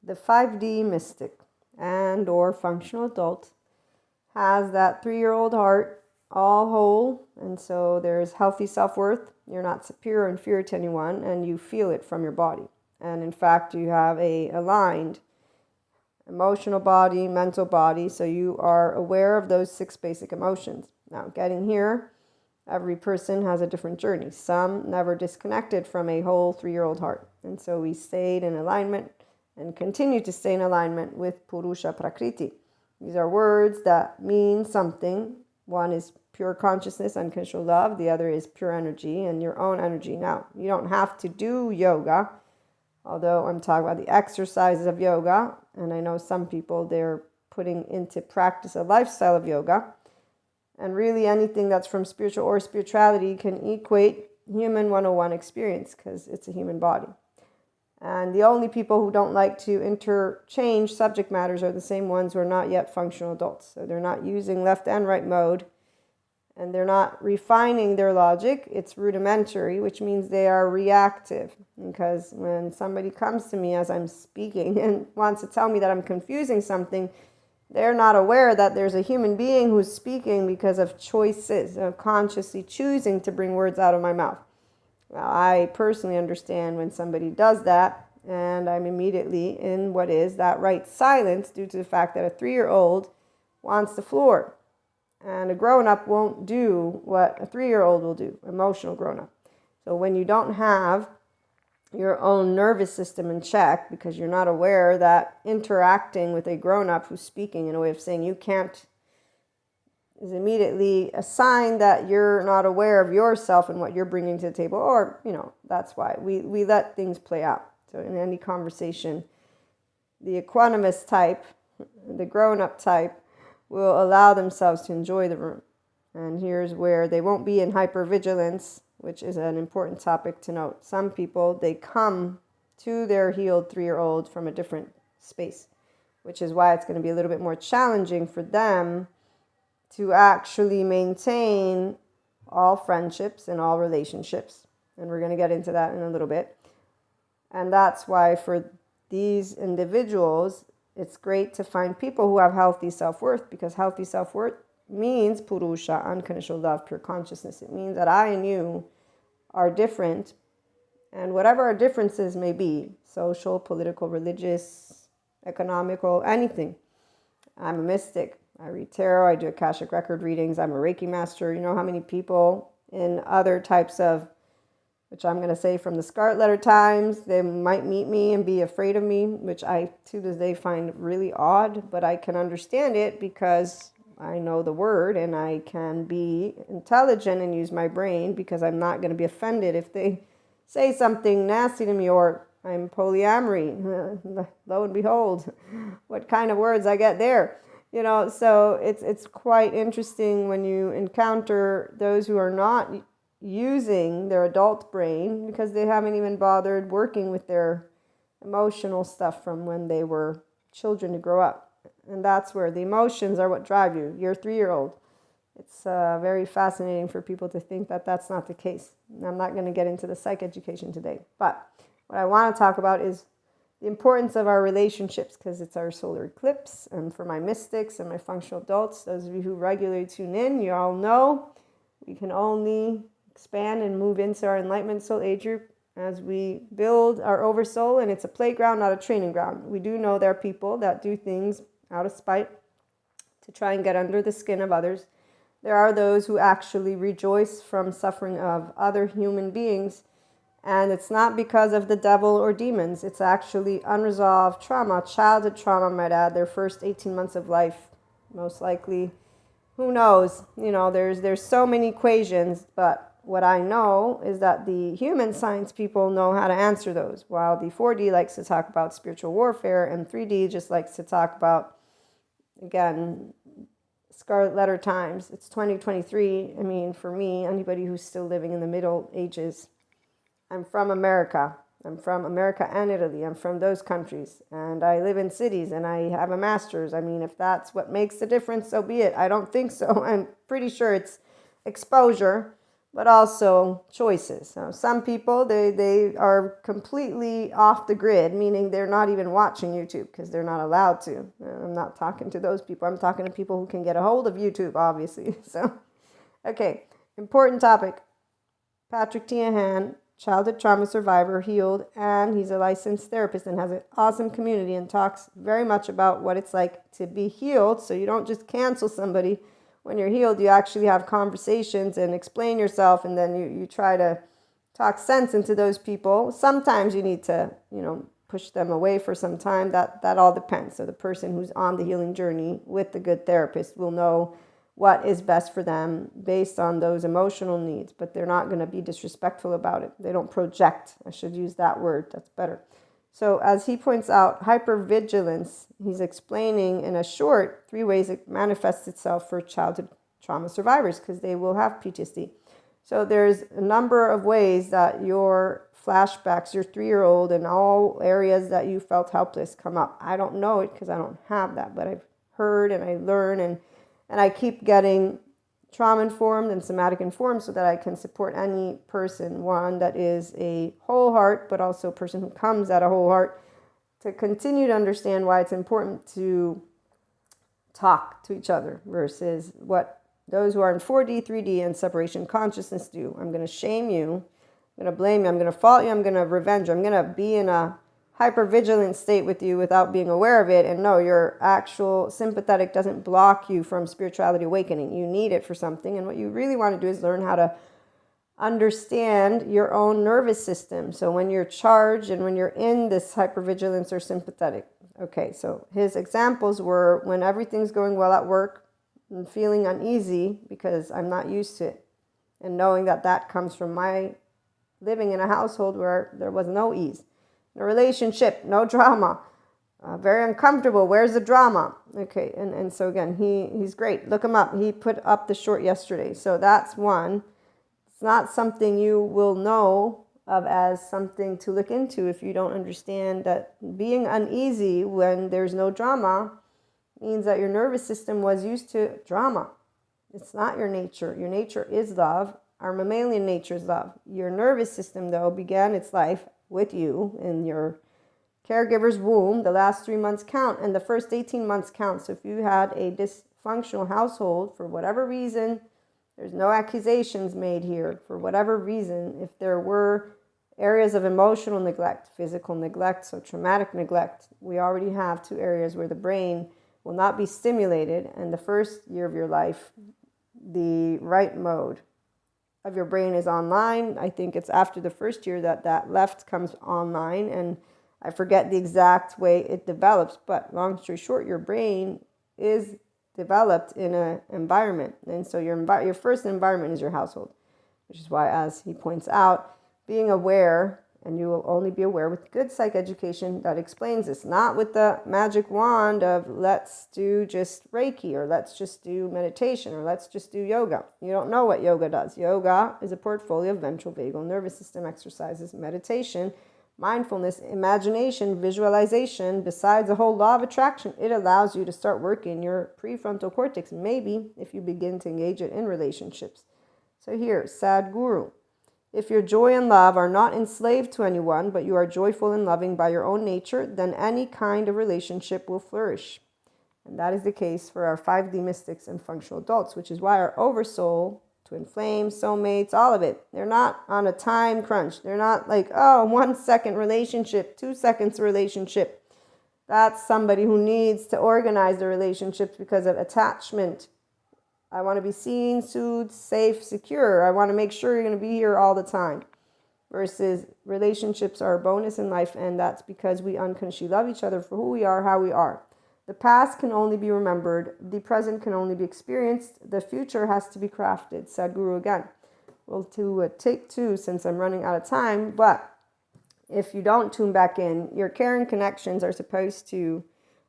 the 5D mystic and or functional adult has that 3-year-old heart all whole, and so there's healthy self-worth. You're not superior or inferior to anyone, and you feel it from your body. And in fact, you have a aligned emotional body, mental body, so you are aware of those 6 basic emotions. Now, getting here, every person has a different journey. Some never disconnected from a whole 3-year-old heart, and so we stayed in alignment and continue to stay in alignment with Purusha Prakriti. These are words that mean something. One is pure consciousness, unconditional love. The other is pure energy and your own energy. Now, you don't have to do yoga, although I'm talking about the exercises of yoga. And I know some people, they're putting into practice a lifestyle of yoga. And really anything that's from spiritual or spirituality can equate human 101 experience because it's a human body. And the only people who don't like to interchange subject matters are the same ones who are not yet functional adults. So they're not using left and right mode, and they're not refining their logic. It's rudimentary, which means they are reactive. Because when somebody comes to me as I'm speaking and wants to tell me that I'm confusing something, they're not aware that there's a human being who's speaking because of choices, of consciously choosing to bring words out of my mouth. Now, I personally understand when somebody does that, and I'm immediately in what is that right silence due to the fact that a 3-year-old wants the floor. And a grown-up won't do what a 3-year-old will do, emotional grown-up. So when you don't have your own nervous system in check because you're not aware that interacting with a grown-up who's speaking in a way of saying you can't is immediately a sign that you're not aware of yourself and what you're bringing to the table. Or, that's why we let things play out. So in any conversation, the equanimous type, the grown-up type, will allow themselves to enjoy the room. And here's where they won't be in hypervigilance, which is an important topic to note. Some people, they come to their healed 3-year-old from a different space, which is why it's going to be a little bit more challenging for them to actually maintain all friendships and all relationships. And we're going to get into that in a little bit. And that's why for these individuals, it's great to find people who have healthy self-worth, because healthy self-worth means Purusha, unconditional love, pure consciousness. It means that I and you are different, and whatever our differences may be, social, political, religious, economical, anything. I'm a mystic. I read tarot, I do Akashic record readings, I'm a Reiki master. You know how many people in other types of, which I'm going to say from the Scarlet Letter times, they might meet me and be afraid of me, which I to this day find really odd, but I can understand it because I know the word and I can be intelligent and use my brain because I'm not going to be offended if they say something nasty to me or I'm polyamory. Lo and behold, what kind of words I get there. So it's quite interesting when you encounter those who are not using their adult brain because they haven't even bothered working with their emotional stuff from when they were children to grow up. And that's where the emotions are what drive you. You're a 3-year-old. It's very fascinating for people to think that that's not the case. And I'm not going to get into the psych education today. But what I want to talk about is the importance of our relationships, because it's our solar eclipse. And for my mystics and my functional adults, those of you who regularly tune in, you all know we can only expand and move into our enlightenment soul age group as we build our oversoul, and it's a playground, not a training ground. We do know there are people that do things out of spite to try and get under the skin of others. There are those who actually rejoice from suffering of other human beings. And it's not because of the devil or demons. It's actually unresolved trauma, childhood trauma, might add, their first 18 months of life, most likely. Who knows? There's so many equations, but what I know is that the human science people know how to answer those, while the 4D likes to talk about spiritual warfare, and 3D just likes to talk about, again, Scarlet Letter times. It's 2023. For me, anybody who's still living in the Middle Ages, I'm from America. I'm from America and Italy. I'm from those countries. And I live in cities and I have a master's. If that's what makes the difference, so be it. I don't think so. I'm pretty sure it's exposure. but also choices. So some people, they are completely off the grid, meaning they're not even watching YouTube because they're not allowed to. I'm not talking to those people. I'm talking to people who can get a hold of YouTube, obviously. So, okay, important topic. Patrick Tiahan, childhood trauma survivor, healed, and he's a licensed therapist and has an awesome community and talks very much about what it's like to be healed. So you don't just cancel somebody when you're healed. You actually have conversations and explain yourself, and then you try to talk sense into those people. Sometimes you need to, push them away for some time. That all depends. So the person who's on the healing journey with the good therapist will know what is best for them based on those emotional needs, but they're not going to be disrespectful about it. They don't project. I should use that word. That's better. So as he points out, hypervigilance, he's explaining in a short 3 ways it manifests itself for childhood trauma survivors, because they will have PTSD. So there's a number of ways that your flashbacks, your 3-year-old, and all areas that you felt helpless come up. I don't know it because I don't have that, but I've heard and I learn, and I keep getting trauma-informed and somatic-informed so that I can support any person, one that is a whole heart, but also a person who comes at a whole heart, to continue to understand why it's important to talk to each other versus what those who are in 4D, 3D, and separation consciousness do. I'm going to shame you. I'm going to blame you. I'm going to fault you. I'm going to revenge you. I'm going to be in a hypervigilant state with you without being aware of it. And no, your actual sympathetic doesn't block you from spirituality awakening. You need it for something. And what you really want to do is learn how to understand your own nervous system. So when you're charged and when you're in this hypervigilance or sympathetic. Okay, so his examples were when everything's going well at work and feeling uneasy because I'm not used to it. And knowing that that comes from my living in a household where there was no ease. In a relationship, no drama. Very uncomfortable. Where's the drama? Okay, and so again, he's great. Look him up. He put up the short yesterday. So that's one. It's not something you will know of as something to look into if you don't understand that being uneasy when there's no drama means that your nervous system was used to drama. It's not your nature. Your nature is love. Our mammalian nature is love. Your nervous system, though, began its life with you in your caregiver's womb. The last 3 months count, and the first 18 months count. So if you had a dysfunctional household for whatever reason, there's no accusations made here. For whatever reason, if there were areas of emotional neglect, physical neglect, so traumatic neglect, we already have 2 areas where the brain will not be stimulated. And the first year of your life, the right mode of your brain is online. I think it's after the first year that left comes online, and I forget the exact way it develops, but long story short, your brain is developed in an environment, and so your first environment is your household, which is why, as he points out, being aware, and you will only be aware with good psychoeducation that explains this, not with the magic wand of let's do just Reiki, or let's just do meditation, or let's just do yoga. You don't know what yoga does. Yoga is a portfolio of ventral vagal nervous system exercises, meditation, mindfulness, imagination, visualization. Besides the whole law of attraction, it allows you to start working your prefrontal cortex, maybe if you begin to engage it in relationships. So here, Sadhguru. If your joy and love are not enslaved to anyone, but you are joyful and loving by your own nature, then any kind of relationship will flourish. And that is the case for our 5D mystics and functional adults, which is why our oversoul, twin flames, soulmates, all of it, they're not on a time crunch. They're not like, 1 second relationship, 2 seconds relationship. That's somebody who needs to organize the relationships because of attachment. I want to be seen, soothed, safe, secure. I want to make sure you're going to be here all the time. Versus relationships are a bonus in life, and that's because we unconsciously love each other for who we are, how we are. The past can only be remembered. The present can only be experienced. The future has to be crafted. Sadhguru again. Well, to take 2 since I'm running out of time, but if you don't tune back in, your caring connections are supposed to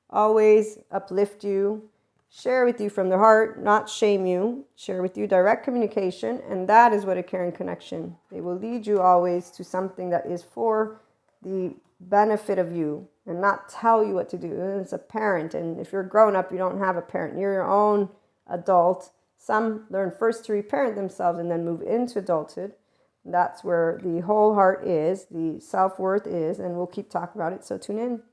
always uplift you, share with you from the heart, not shame you, share with you direct communication, and that is what a caring connection. They will lead you always to something that is for the benefit of you and not tell you what to do. It's a parent, and if you're grown up, you don't have a parent. You're your own adult Some learn first to reparent themselves and then move into adulthood. That's where the whole heart is, the self-worth is, and we'll keep talking about it, so tune in.